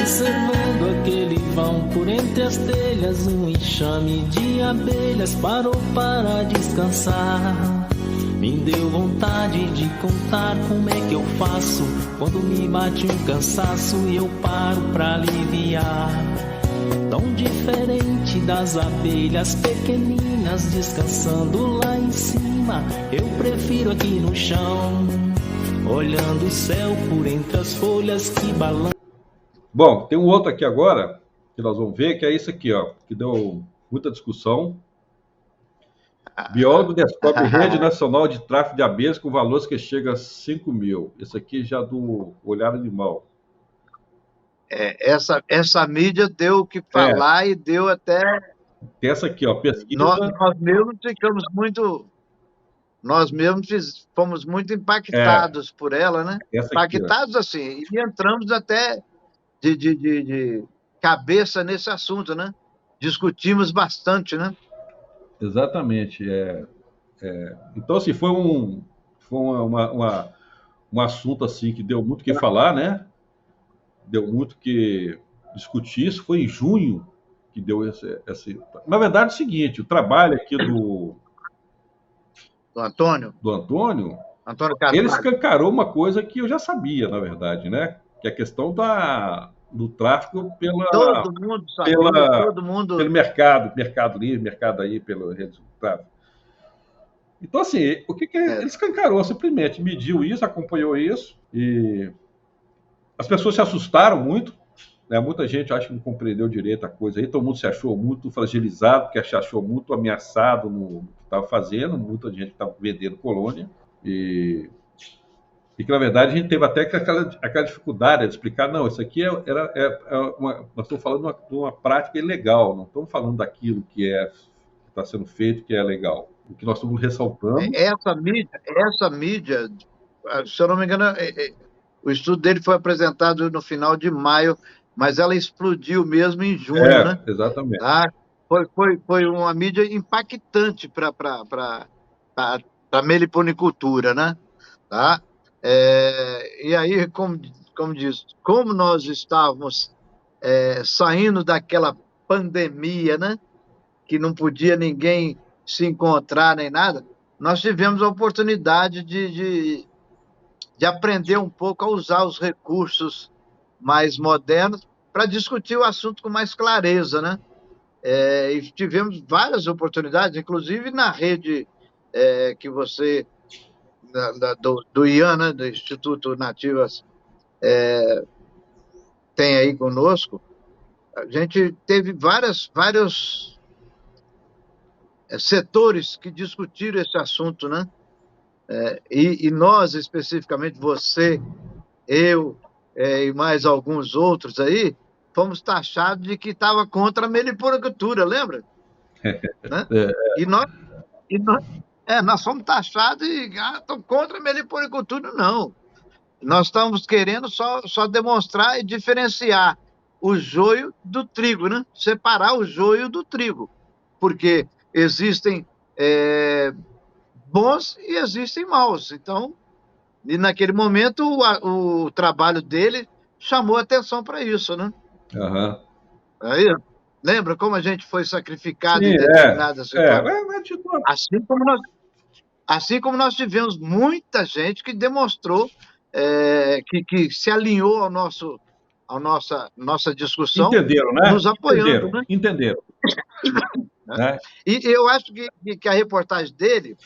observando aquele vão por entre as telhas, um enxame de abelhas parou para descansar. Me deu vontade de contar como é que eu faço quando me bate um cansaço e eu paro pra aliviar. Tão diferente das abelhas pequeninas descansando lá em cima, eu prefiro aqui no chão, olhando o céu por entre as folhas que balançam. Bom, tem um outro aqui agora que nós vamos ver, que é isso aqui, ó, que deu muita discussão. Biólogo descobre rede nacional de tráfico de abelhas com valores que chegam a 5 mil. Esse aqui já do Olhar Animal. Essa mídia deu o que falar e deu até... Tem essa aqui, ó, pesquisa... Nós mesmos fomos muito impactados por ela, né? Impactados assim, e entramos até de cabeça nesse assunto, né? Discutimos bastante, né? Exatamente. Então, assim, foi um assunto assim que deu muito o que falar, né? Deu muito o que discutir. Isso foi em junho que deu esse... Na verdade, é o seguinte, o trabalho aqui do Antônio Carvalho, ele escancarou uma coisa que eu já sabia, na verdade, né? Que é a questão do tráfico todo mundo sabia, todo mundo... pelo mercado livre, mercado aí, pelo rede de tráfico. Então, assim, o que ele escancarou? Simplesmente mediu isso, acompanhou isso, e as pessoas se assustaram muito, né? Muita gente acho que não compreendeu direito a coisa aí, todo mundo se achou muito fragilizado, porque se achou muito ameaçado no que estava fazendo, muita gente estava vendendo colônia, e que, na verdade, a gente teve até aquela dificuldade de explicar, não, isso aqui nós estamos falando de uma prática ilegal, não estamos falando daquilo que está sendo feito, que é legal. O que nós estamos ressaltando... Essa mídia, se eu não me engano, o estudo dele foi apresentado no final de maio, mas ela explodiu mesmo em junho, né? Exatamente. Tá? Foi uma mídia impactante para a meliponicultura, né? Tá? E aí, como diz, como nós estávamos saindo daquela pandemia, né? Que não podia ninguém se encontrar nem nada, nós tivemos a oportunidade de aprender um pouco a usar os recursos mais modernos para discutir o assunto com mais clareza, né? E tivemos várias oportunidades, inclusive na rede que você, do IAN, né, do Instituto Nativas, tem aí conosco. A gente teve vários setores que discutiram esse assunto, né? E nós, especificamente, você, eu e mais alguns outros aí, fomos taxados de que estava contra a meliponicultura, lembra? Né? E nós fomos taxados e estamos contra a meliponicultura, não. Nós estamos querendo só demonstrar e diferenciar o joio do trigo, né? Separar o joio do trigo, porque existem bons e existem maus. Então, e naquele momento, o trabalho dele chamou atenção para isso, né? Uhum. Aí, lembra como a gente foi sacrificado em determinadas situações? Assim como nós tivemos muita gente que demonstrou que se alinhou à nossa discussão, entenderam, né? Nos apoiando. Entenderam. Né? E eu acho que a reportagem dele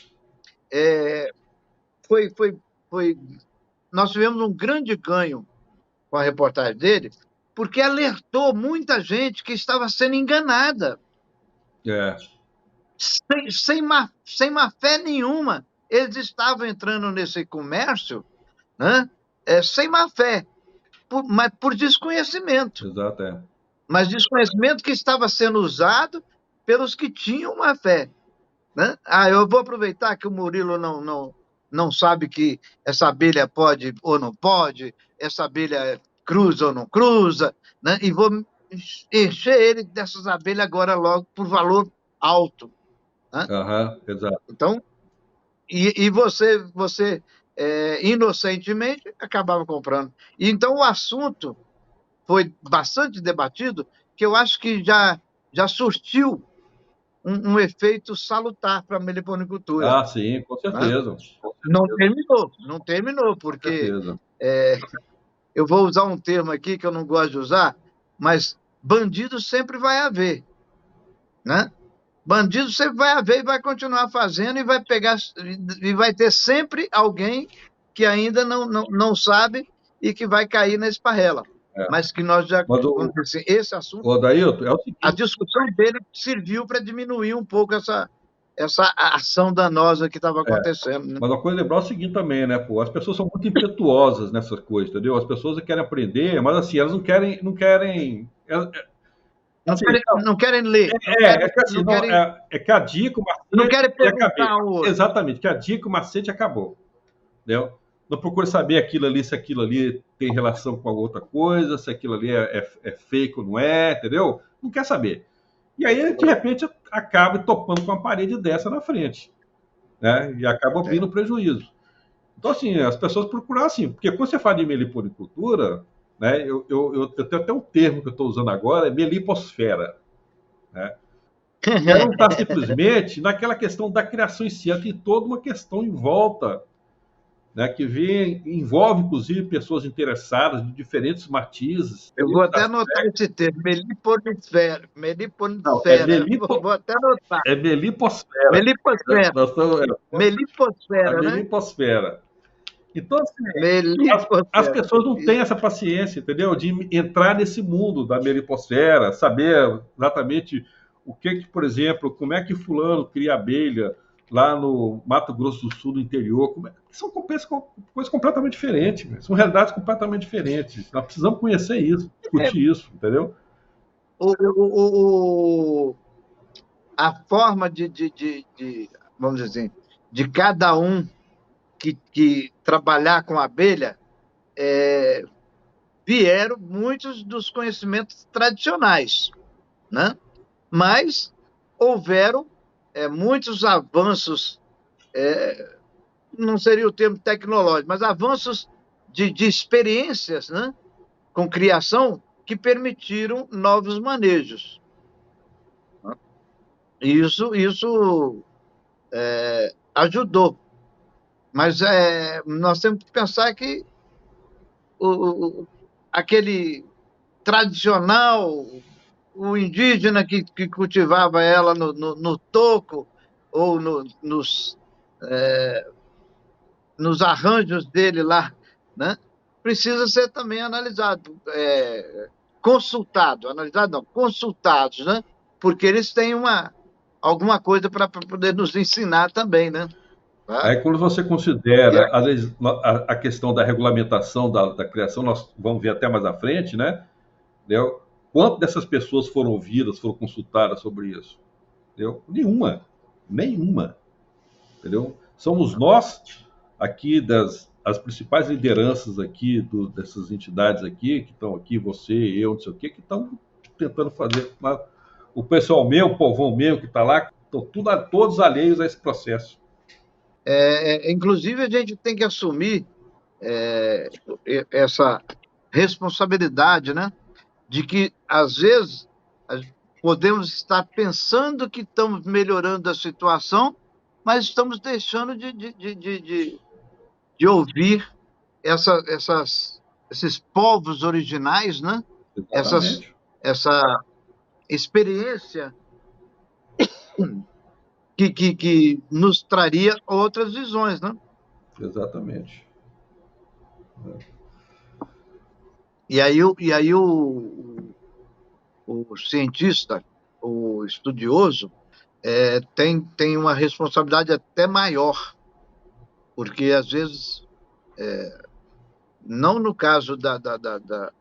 nós tivemos um grande ganho com a reportagem dele, porque alertou muita gente que estava sendo enganada. Sem má fé nenhuma. Eles estavam entrando nesse comércio, né? Sem má fé, mas por desconhecimento. Exato, Mas desconhecimento que estava sendo usado pelos que tinham má fé. Né? Eu vou aproveitar que o Murilo não sabe que essa abelha pode ou não pode, essa abelha cruza ou não cruza, né? E vou encher ele dessas abelhas agora logo por valor alto. Né? Exato. Então, e você inocentemente acabava comprando. Então, o assunto foi bastante debatido, que eu acho que já surtiu um efeito salutar para a meliponicultura. Ah, sim, com certeza. Não terminou, Com porque certeza. eu vou usar um termo aqui que eu não gosto de usar, mas bandido sempre vai haver, né? Bandido sempre vai haver e vai continuar fazendo e vai pegar e vai ter sempre alguém que ainda não sabe e que vai cair na esparrela. É. Mas que nós já, Mas vamos dizer assim, esse assunto, Odailton, é o seguinte, a discussão dele serviu para diminuir um pouco essa ação danosa que estava acontecendo, né? mas uma coisa é lembrar o seguinte também, né, pô? As pessoas são muito impetuosas nessas coisas, entendeu? As pessoas querem aprender, mas assim, elas não querem. Assim, Não querem ler. é que a dica, o macete Não querem e acabei. perguntar ao outro. Exatamente, que a dica, o macete acabou. Entendeu? Não procure saber aquilo ali, se aquilo ali tem relação com a outra coisa, se aquilo ali é fake ou não é, entendeu? Não quer saber. E aí, de repente, acaba topando com uma parede dessa na frente, né? E acaba abrindo prejuízo. Então, assim, as pessoas procuram assim, porque quando você fala de meliponicultura, né, eu tenho até um termo que eu estou usando agora, é meliposfera. Né? Ela não está simplesmente naquela questão da criação em si, ela tem toda uma questão em volta, né, que envolve, inclusive, pessoas interessadas de diferentes matizes. Eu vou até anotar esse termo, meliponisfera. Vou até anotar. É meliposfera. Meliposfera. Meliposfera, né? Meliposfera. Então, assim, as pessoas não têm essa paciência, entendeu? De entrar nesse mundo da meliposfera, saber exatamente o que, por exemplo, como é que fulano cria abelha lá no Mato Grosso do Sul, no interior. São coisas completamente diferentes, são realidades completamente diferentes. Nós precisamos conhecer isso, discutir isso, entendeu? A forma vamos dizer assim, de cada um que trabalhar com abelha, vieram muitos dos conhecimentos tradicionais, né? Mas houveram muitos avanços, não seria o termo tecnológico, mas avanços de experiências, né, com criação que permitiram novos manejos. Isso ajudou. Mas nós temos que pensar que aquele tradicional, o indígena que cultivava ela no toco ou nos arranjos dele lá, né, precisa ser também analisado, consultados, né, porque eles têm alguma coisa para poder nos ensinar também, né? Tá? Aí, quando você considera a questão da regulamentação da criação, nós vamos ver até mais à frente, né? Entendeu? Quantas dessas pessoas foram ouvidas, foram consultadas sobre isso? Entendeu? Nenhuma. Entendeu? Somos nós, aqui, as principais lideranças aqui, dessas entidades aqui, que estão aqui, você, eu, não sei o quê, que estão tentando fazer. O pessoal meu, o povão meu que está lá, estão todos alheios a esse processo. Inclusive, a gente tem que assumir essa responsabilidade, né? De que, às vezes, podemos estar pensando que estamos melhorando a situação, mas estamos deixando de ouvir esses povos originais, né? Essa experiência que nos traria outras visões, né? Exatamente. E aí o cientista, o estudioso, tem uma responsabilidade até maior, porque às vezes, não no caso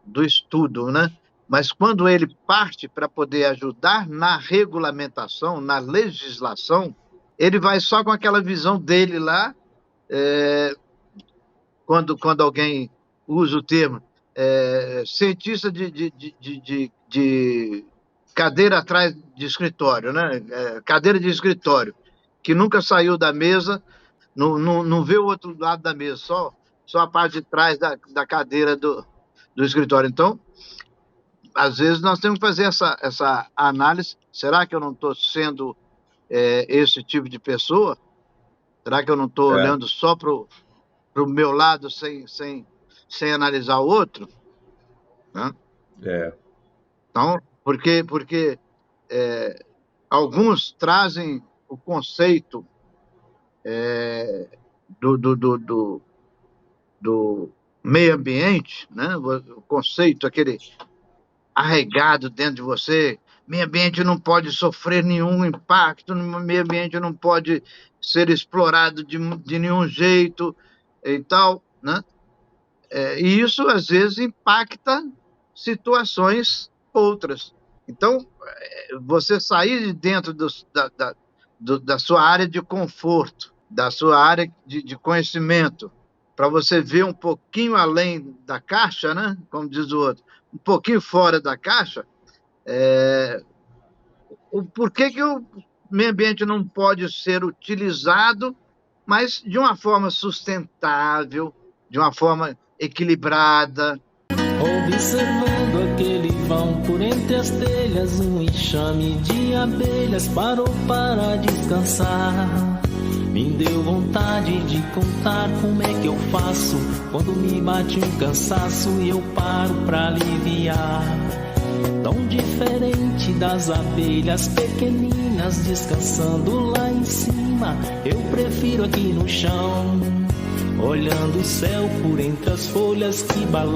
do estudo, né? Mas quando ele parte para poder ajudar na regulamentação, na legislação, ele vai só com aquela visão dele lá, quando alguém usa o termo cientista de cadeira atrás de escritório, né? Cadeira de escritório, que nunca saiu da mesa, não vê o outro lado da mesa, só a parte de trás da cadeira do escritório. Então, às vezes nós temos que fazer essa análise. Será que eu não estou sendo esse tipo de pessoa? Será que eu não estou olhando só para o meu lado sem analisar o outro? Né? Então, porque alguns trazem o conceito do meio ambiente, né? O conceito aquele arraigado dentro de você. Meio ambiente não pode sofrer nenhum impacto, meio ambiente não pode ser explorado de nenhum jeito e tal, né? E isso, às vezes, impacta situações outras. Então, você sair de dentro da sua área de conforto, da sua área de conhecimento, para você ver um pouquinho além da caixa, né? Como diz o outro, um pouquinho fora da caixa, por que o meio ambiente não pode ser utilizado, mas de uma forma sustentável, de uma forma equilibrada? Observando aquele vão por entre as telhas, um enxame de abelhas parou para descansar. Me deu vontade de contar como é que eu faço quando me bate um cansaço e eu paro pra aliviar. Tão diferente das abelhas pequeninas descansando lá em cima, eu prefiro aqui no chão, olhando o céu por entre as folhas que balançam.